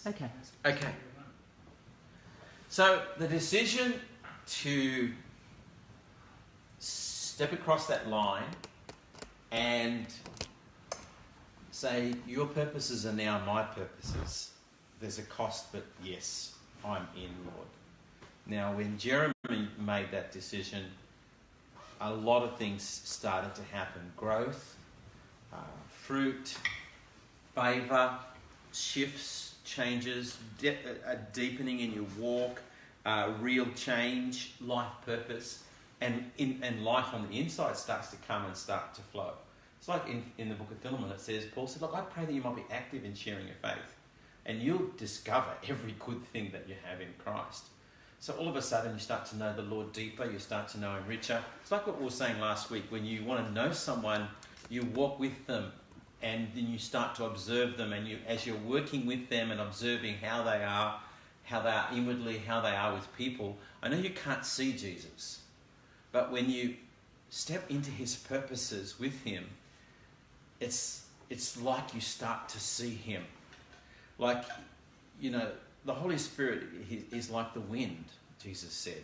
Okay. Okay. So the decision to step across that line and say, your purposes are now my purposes. There's a cost, but yes, I'm in, Lord. Now, when Jeremy made that decision, a lot of things started to happen. Growth, fruit, favour, shifts, changes, a deepening in your walk, real change, life purpose, and life on the inside starts to come and start to flow. It's like in the book of Philemon, it says, Paul said, look, I pray that you might be active in sharing your faith, and you'll discover every good thing that you have in Christ. So all of a sudden you start to know the Lord deeper, you start to know Him richer. It's like what we were saying last week, when you want to know someone, you walk with them, and then you start to observe them, and as you're working with them and observing how they are inwardly, how they are with people. I know you can't see Jesus, but when you step into His purposes with Him, it's like you start to see Him. Like, the Holy Spirit is like the wind, Jesus said.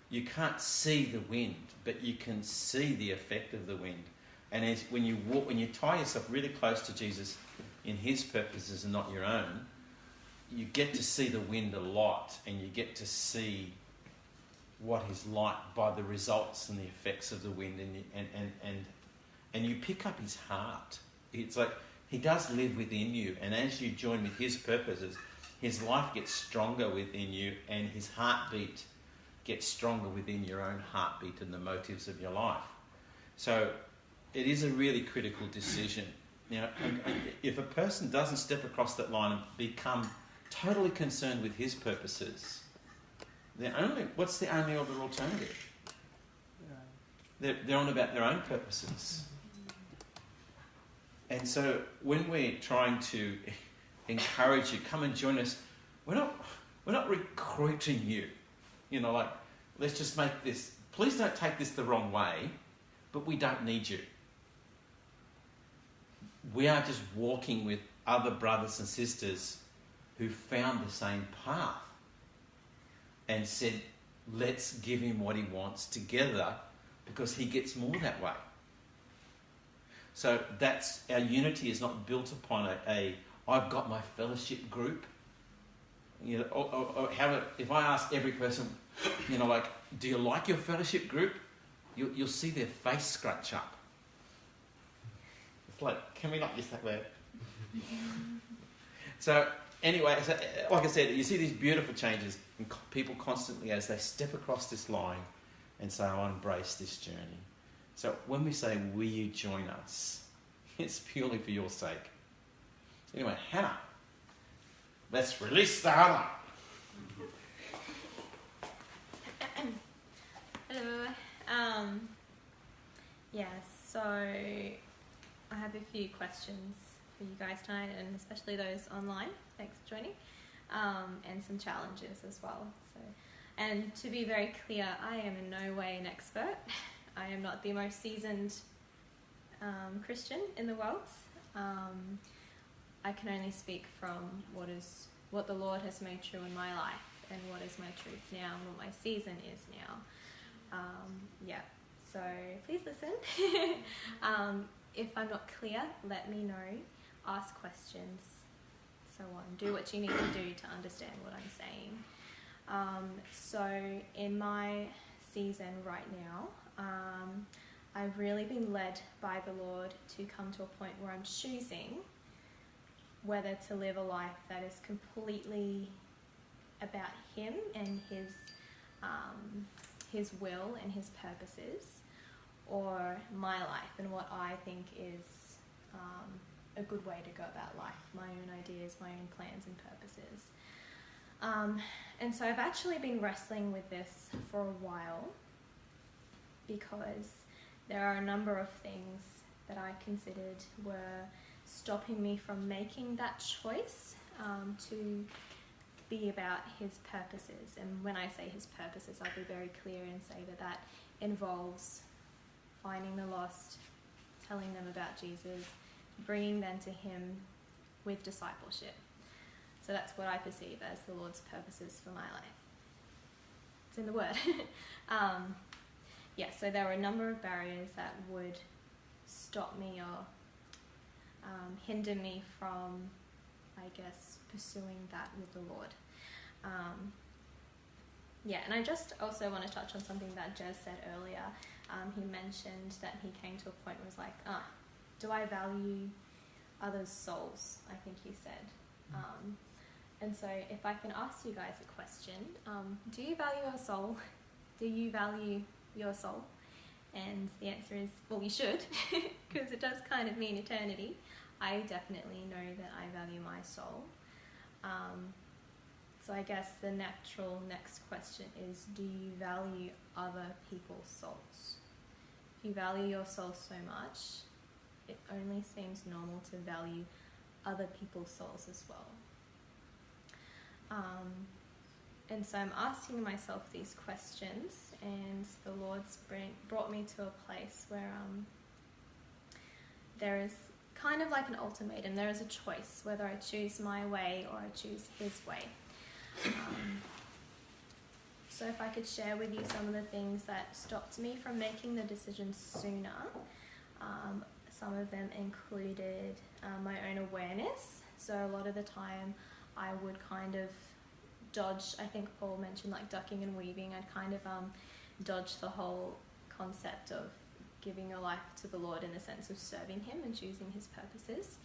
You can't see the wind, but you can see the effect of the wind. And when you tie yourself really close to Jesus in His purposes and not your own, you get to see the wind a lot, and you get to see what He's like by the results and the effects of the wind, and you pick up His heart. It's like He does live within you, and as you join with His purposes, His life gets stronger within you, and His heartbeat gets stronger within your own heartbeat and the motives of your life. So it is a really critical decision. Now, if a person doesn't step across that line and become totally concerned with His purposes, what's the only other alternative? They're on about their own purposes. And so when we're trying to encourage you, come and join us, we're not recruiting you. Let's just make this, please don't take this the wrong way, but we don't need you. We are just walking with other brothers and sisters who found the same path and said, let's give him what he wants together, because he gets more that way. So that's, our unity is not built upon I've got my fellowship group. If I ask every person, do you like your fellowship group? You'll see their face scrunch up. It's like, can we not use that word? So anyway, like I said, you see these beautiful changes in people constantly as they step across this line and say, I embrace this journey. So when we say, will you join us? It's purely for your sake. Anyway, Hannah. Let's release the Hannah. Hello. Yes, so I have a few questions for you guys tonight, and especially those online. Thanks for joining. And some challenges as well. And to be very clear, I am in no way an expert. I am not the most seasoned Christian in the world. I can only speak from what the Lord has made true in my life, and what is my truth now, and what my season is now. So please listen. If I'm not clear, let me know. Ask questions, so on. Do what you need to do to understand what I'm saying. So in my season right now, I've really been led by the Lord to come to a point where I'm choosing whether to live a life that is completely about Him and His will and His purposes, or my life and what I think is a good way to go about life, my own ideas, my own plans and purposes. And so I've actually been wrestling with this for a while, because there are a number of things that I considered were stopping me from making that choice to be about His purposes. And when I say His purposes, I'll be very clear and say that involves finding the lost, telling them about Jesus, bringing them to Him with discipleship. So that's what I perceive as the Lord's purposes for my life. It's in the Word. So there were a number of barriers that would stop me or hinder me from, I guess, pursuing that with the Lord. And I just also want to touch on something that Jez said earlier. He mentioned that he came to a point where it was like, do I value others' souls? I think he said. And so if I can ask you guys a question, do you value your soul? Do you value your soul? And the answer is, well, you should, because it does kind of mean eternity. I definitely know that I value my soul. So I guess the natural next question is, do you value other people's souls? If you value your soul so much, it only seems normal to value other people's souls as well. And so I'm asking myself these questions, and the Lord's brought me to a place where there is kind of like an ultimatum. There is a choice whether I choose my way or I choose His way. So if I could share with you some of the things that stopped me from making the decision sooner. Some of them included my own awareness. So a lot of the time I would kind of dodge, I think Paul mentioned like ducking and weaving. I'd kind of dodge the whole concept of giving your life to the Lord in the sense of serving Him and choosing His purposes.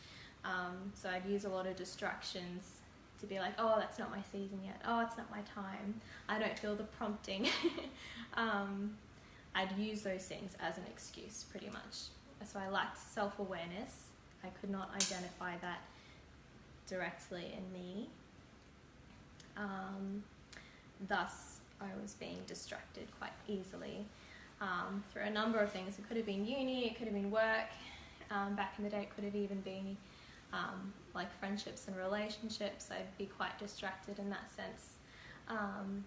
So I'd use a lot of distractions to be like, oh, that's not my season yet. Oh, it's not my time. I don't feel the prompting. I'd use those things as an excuse pretty much. So I lacked self-awareness. I could not identify that directly in me. Thus, I was being distracted quite easily through a number of things. It could have been uni, it could have been work. Back in the day, it could have even been like friendships and relationships. I'd be quite distracted in that sense. And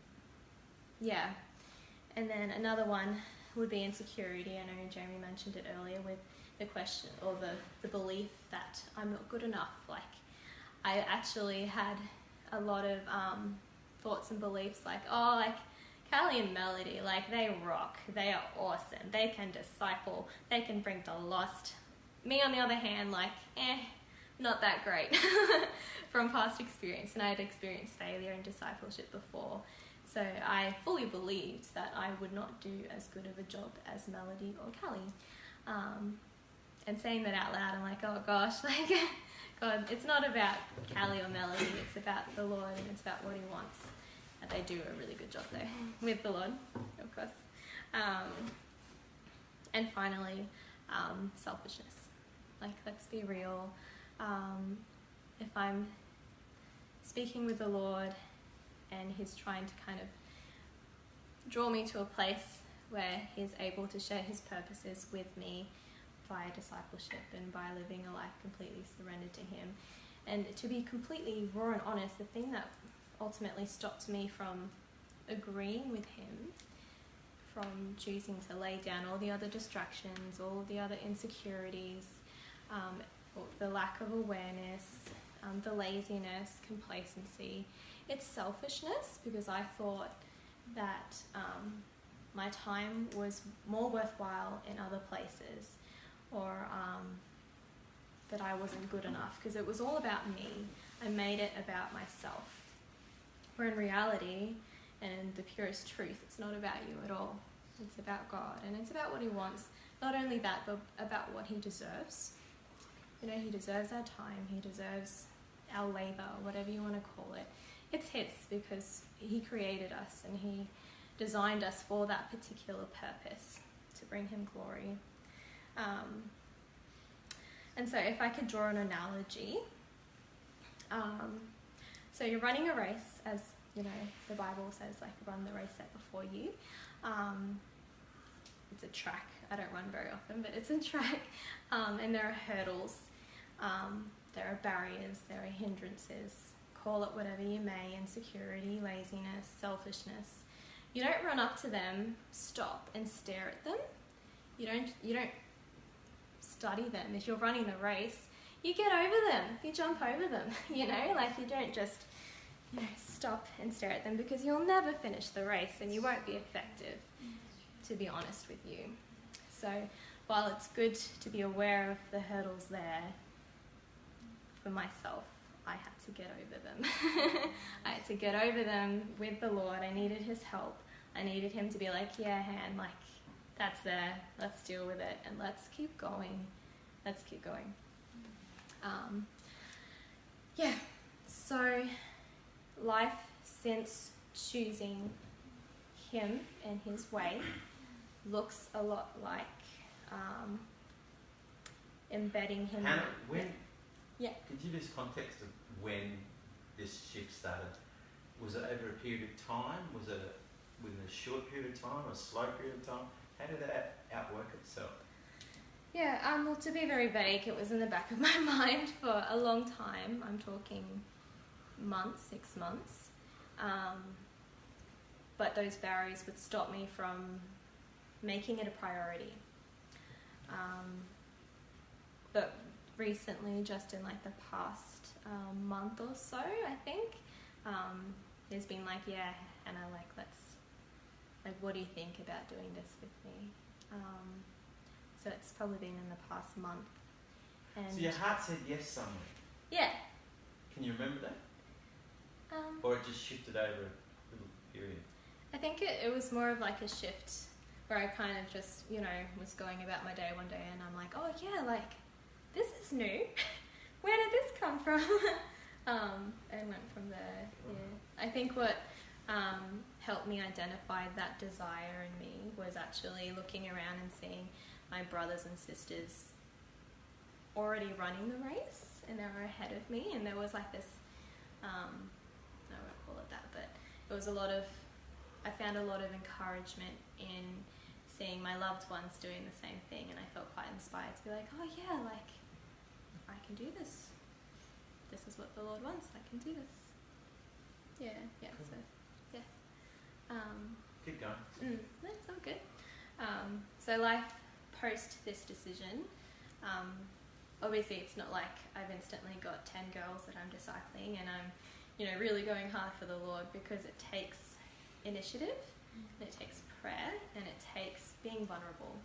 then another one would be insecurity. I know Jeremy mentioned it earlier with the question or the belief that I'm not good enough. Like, I actually had a lot of thoughts and beliefs like, oh, like Callie and Melody, like they rock, they are awesome, they can disciple, they can bring the lost. Me on the other hand, like, not that great from past experience, and I had experienced failure in discipleship before. So I fully believed that I would not do as good of a job as Melody or Callie. And saying that out loud, I'm like, oh gosh, like, God, it's not about Callie or Melody, it's about the Lord, and it's about what He wants. And they do a really good job though, with the Lord, of course. And finally, selfishness. Like, let's be real. If I'm speaking with the Lord and He's trying to kind of draw me to a place where He's able to share His purposes with me via discipleship and by living a life completely surrendered to Him. And to be completely raw and honest, the thing that ultimately stopped me from agreeing with Him, from choosing to lay down all the other distractions, all the other insecurities, the lack of awareness, the laziness, complacency, it's selfishness, because I thought that my time was more worthwhile in other places, or that I wasn't good enough, because it was all about me. I made it about myself. Where in reality, and the purest truth, it's not about you at all. It's about God, and it's about what He wants. Not only that, but about what He deserves. You know, He deserves our time, He deserves our labour, whatever you want to call it. It's His, because He created us and He designed us for that particular purpose, to bring Him glory. And so if I could draw an analogy, so you're running a race, as you know, the Bible says, like, run the race set before you. It's a track. I don't run very often, but it's a track. And there are hurdles, there are barriers, there are hindrances, call it whatever you may, insecurity, laziness, selfishness. You don't run up to them, stop and stare at them. You don't study them. If you're running the race, you get over them, you jump over them, you know, like you don't just, you know, stop and stare at them, because you'll never finish the race and you won't be effective, to be honest with you. So while it's good to be aware of the hurdles there, for myself, I had to get over them. I had to get over them with the Lord. I needed his help. I needed him to be like, yeah, Han, like, that's there. Let's deal with it and let's keep going. Let's keep going. Yeah, so life since choosing him and his way looks a lot like embedding him. Hannah, when? Yeah. Could you just context of when this shift started? Was it over a period of time? Was it within a short period of time or a slow period of time? How did that outwork itself? Yeah, well, to be very vague, it was in the back of my mind for a long time. I'm talking months, 6 months. But those barriers would stop me from making it a priority. But recently, just in like the past month or so, I think, there's been like, yeah, Hannah, what do you think about doing this with me? So it's probably been in the past month. And so your heart said yes somewhere. Yeah. Can you remember that? Or it just shifted over a little period? I think it was more of like a shift where I kind of just, you know, was going about my day one day and I'm like, oh yeah, like, this is new. Where did this come from? And went from there, yeah. I think what helped me identify that desire in me was actually looking around and seeing my brothers and sisters already running the race and they were ahead of me, and there was like this, I won't call it that, but it was I found a lot of encouragement in seeing my loved ones doing the same thing, and I felt quite inspired to be like, oh yeah, like, I can do this. This is what the Lord wants, I can do this. Yeah, cool. So, yeah. Keep going. That's all good. So life post this decision, obviously it's not like I've instantly got 10 girls that I'm discipling and I'm, you know, really going hard for the Lord, because it takes initiative, and it takes prayer, and it takes being vulnerable.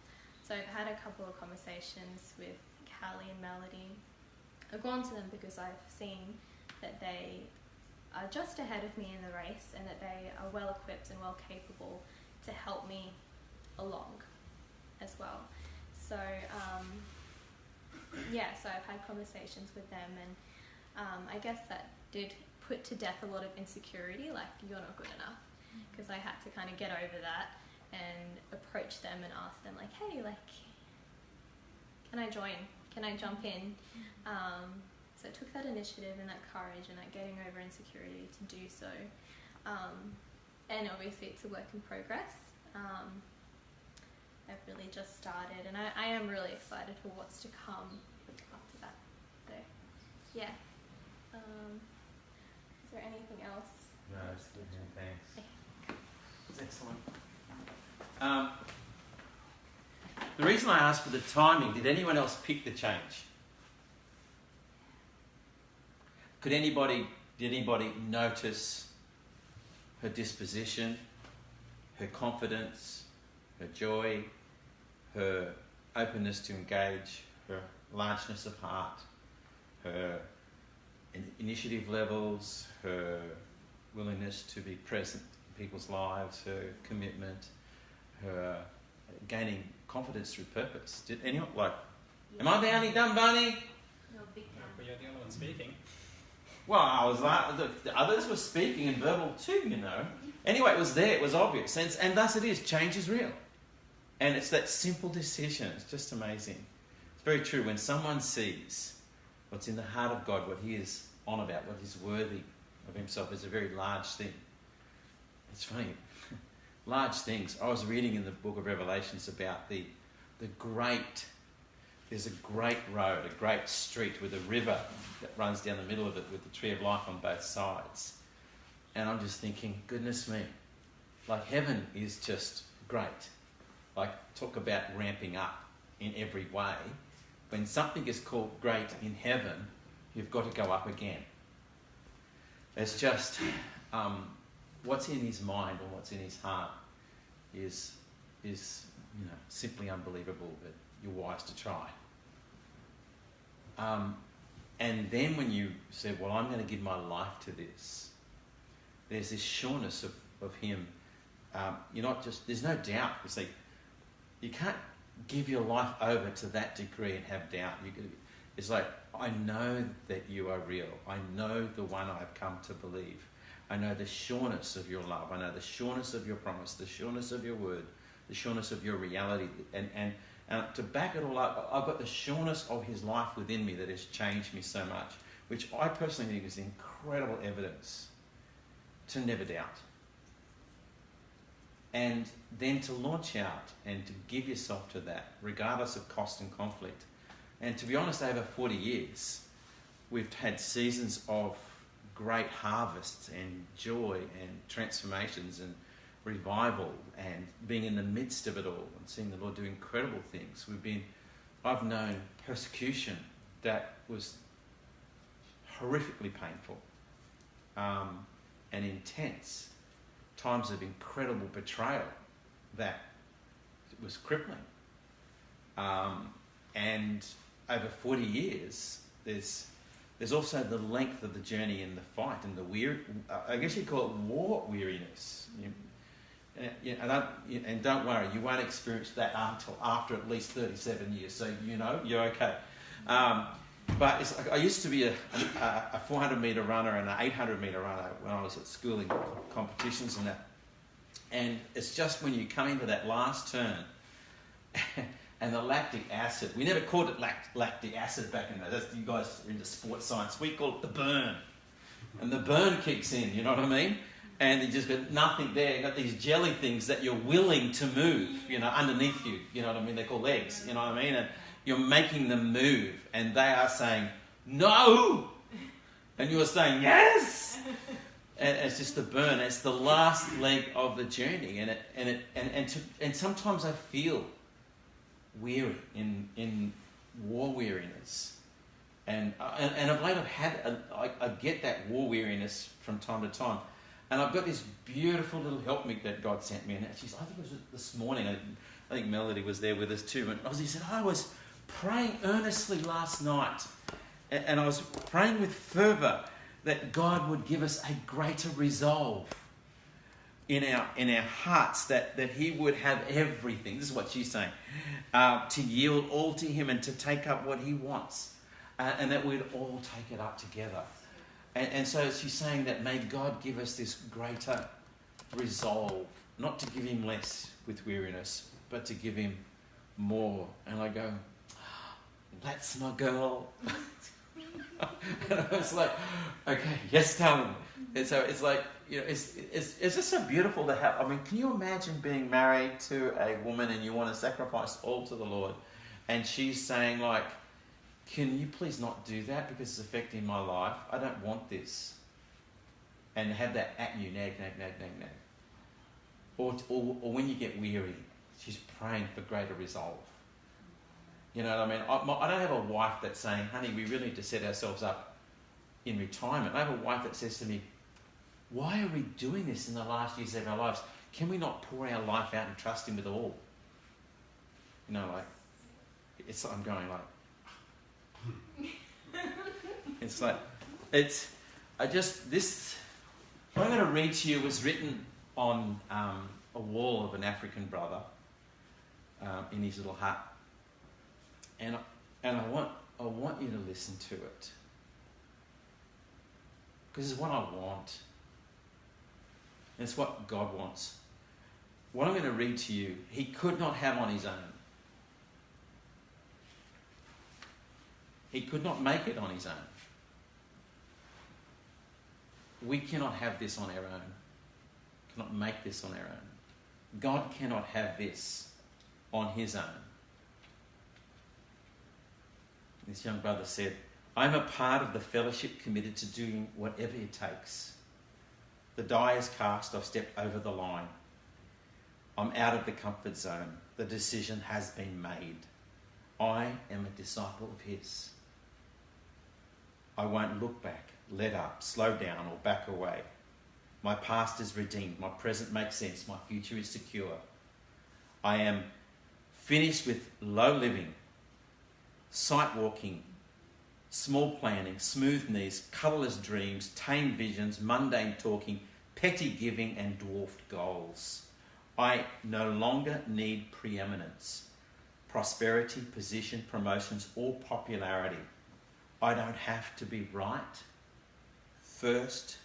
So I've had a couple of conversations with Callie and Melody. I've gone to them because I've seen that they are just ahead of me in the race and that they are well equipped and well capable to help me along as well. So so I've had conversations with them, and I guess that did put to death a lot of insecurity, like, you're not good enough, because I had to kind of get over that and approach them and ask them like, hey, like, can I join? Can I jump in? So I took that initiative and that courage and that getting over insecurity to do so. And obviously it's a work in progress. I've really just started, and I am really excited for what's to come after that. So, yeah. Is there anything else? No, it's good. Thanks. Okay. It's excellent. The reason I asked for the timing, did anyone else pick the change? Did anybody notice her disposition, her confidence, her joy, her openness to engage, her largeness of heart, her initiative levels, her willingness to be present in people's lives, her commitment, her gaining confidence through purpose? Did anyone, am I the only dumb bunny? No, big time. But you're the only one speaking. Well, I was like, the others were speaking in verbal too, you know. Anyway, it was there, it was obvious. And thus it is, change is real. And it's that simple decision, it's just amazing. It's very true, when someone sees what's in the heart of God, what he is on about, what he's worthy of himself, is a very large thing. It's funny, large things. I was reading in the book of Revelations about there's a great road, a great street with a river that runs down the middle of it with the tree of life on both sides. And I'm just thinking, goodness me, like, heaven is just great. Like, talk about ramping up in every way. when something is called great in heaven, you've got to go up again. It's just what's in his mind and what's in his heart is simply unbelievable, that you're wise to try. And then when you say, well, I'm going to give my life to this, there's this sureness of him. You're not just, there's no doubt. It's like, you can't give your life over to that degree and have doubt. It's like, I know that you are real. I know the one I've come to believe. I know the sureness of your love. I know the sureness of your promise, the sureness of your word, the sureness of your reality. And to back it all up, I've got the sureness of his life within me that has changed me so much, which I personally think is incredible evidence to never doubt. And then to launch out and to give yourself to that, regardless of cost and conflict. And to be honest, over 40 years, we've had seasons of great harvests and joy and transformations and revival and being in the midst of it all and seeing the Lord do incredible things. I've known persecution that was horrifically painful and intense. Times of incredible betrayal that was crippling. And over 40 years, there's also the length of the journey and the fight and the I guess you'd call it war weariness. And don't worry, you won't experience that until after at least 37 years, so you're okay. But it's like, I used to be a 400 metre runner and an 800 metre runner when I was at school in competitions and that. And it's just when you come into that last turn and the lactic acid, we never called it lactic acid back in the day. You guys are into sports science. We call it the burn. And the burn kicks in, you know what I mean? And you just got nothing there. You got these jelly things that you're willing to move, underneath you. You know what I mean? They're called legs, you know what I mean? And you're making them move. And they are saying, no! And you're saying, yes! And it's just the burn. It's the last leg of the journey. And sometimes I feel weary in war weariness. And of late I get that war weariness from time to time. And I've got this beautiful little helpmeet that God sent me. And I think it was this morning. I think Melody was there with us too. And he said, I was praying earnestly last night. And I was praying with fervour that God would give us a greater resolve in our hearts, that he would have everything. This is what she's saying. To yield all to him and to take up what he wants. And that we'd all take it up together. And so she's saying that may God give us this greater resolve, not to give him less with weariness, but to give him more. And I go, that's my girl. And I was like, okay, yes, darling. And so it's like, it's just so beautiful to have. I mean, can you imagine being married to a woman and you want to sacrifice all to the Lord, and she's saying like, can you please not do that because it's affecting my life? I don't want this. And have that at you, nag. Or when you get weary, she's praying for greater resolve. You know what I mean? I don't have a wife that's saying, honey, we really need to set ourselves up in retirement. I have a wife that says to me, why are we doing this in the last years of our lives? Can we not pour our life out and trust him with all? I'm going like, it's like, this, what I'm going to read to you was written on a wall of an African brother in his little hut. And I want you to listen to it. Because it's what I want. And it's what God wants. What I'm going to read to you, he could not have on his own. He could not make it on his own. We cannot have this on our own. Cannot make this on our own. God cannot have this on his own. This young brother said, I'm a part of the fellowship committed to doing whatever it takes. The die is cast, I've stepped over the line. I'm out of the comfort zone. The decision has been made. I am a disciple of his. I won't look back, let up, slow down, or back away. My past is redeemed. My present makes sense. My future is secure. I am finished with low living, sight walking, small planning, smooth knees, colourless dreams, tame visions, mundane talking, petty giving, and dwarfed goals. I no longer need preeminence, prosperity, position, promotions, or popularity. I don't have to be right, first,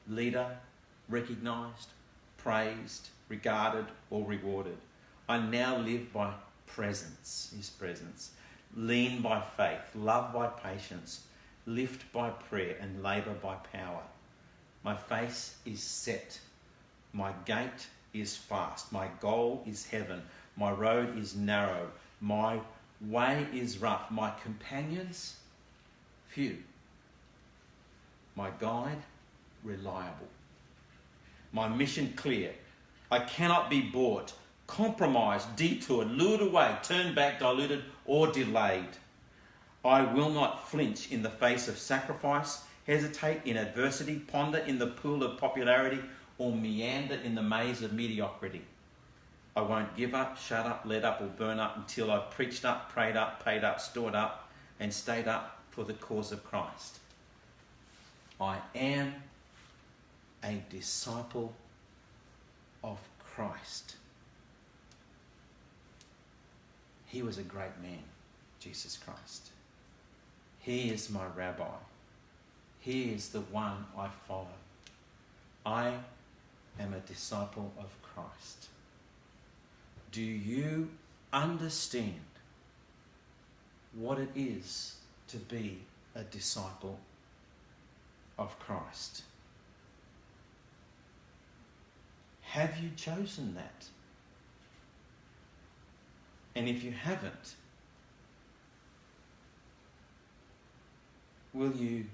leader, recognised, praised, regarded, or rewarded. I now live by presence, his presence, lean by faith, love by patience, lift by prayer, and labour by power. My face is set. My gate is fast. My goal is heaven. My road is narrow. My way is rough. My companions, few. My guide, reliable. My mission clear. I cannot be bought, compromised, detoured, lured away, turned back, diluted, or delayed. I will not flinch in the face of sacrifice, hesitate in adversity, ponder in the pool of popularity, or meander in the maze of mediocrity. I won't give up, shut up, let up, or burn up until I've preached up, prayed up, paid up, stored up, and stayed up for the cause of Christ. I am a disciple of Christ. He was a great man, Jesus Christ. He is my rabbi. He is the one I follow. I am a disciple of Christ. Do you understand what it is to be a disciple of Christ? Have you chosen that? And if you haven't, will you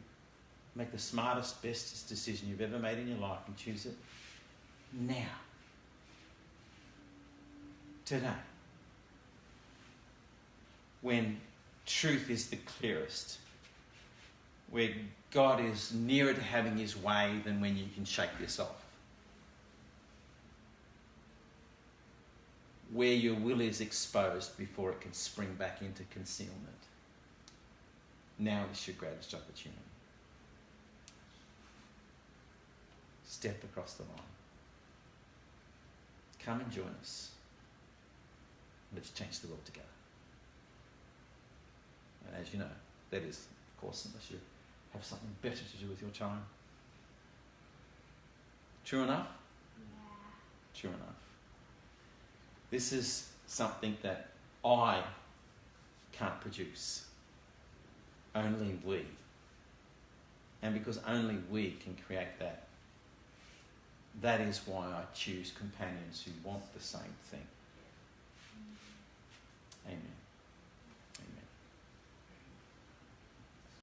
make the smartest, bestest decision you've ever made in your life and choose it now? Today. When truth is the clearest. Where God is nearer to having his way than when you can shake this off. Where your will is exposed before it can spring back into concealment. Now is your greatest opportunity. Step across the line. Come and join us. Let's change the world together. And as you know, that is, of course, unless you have something better to do with your time. True enough? Yeah. True enough. This is something that I can't produce. Only we. And because only we can create that, that is why I choose companions who want the same thing. Amen.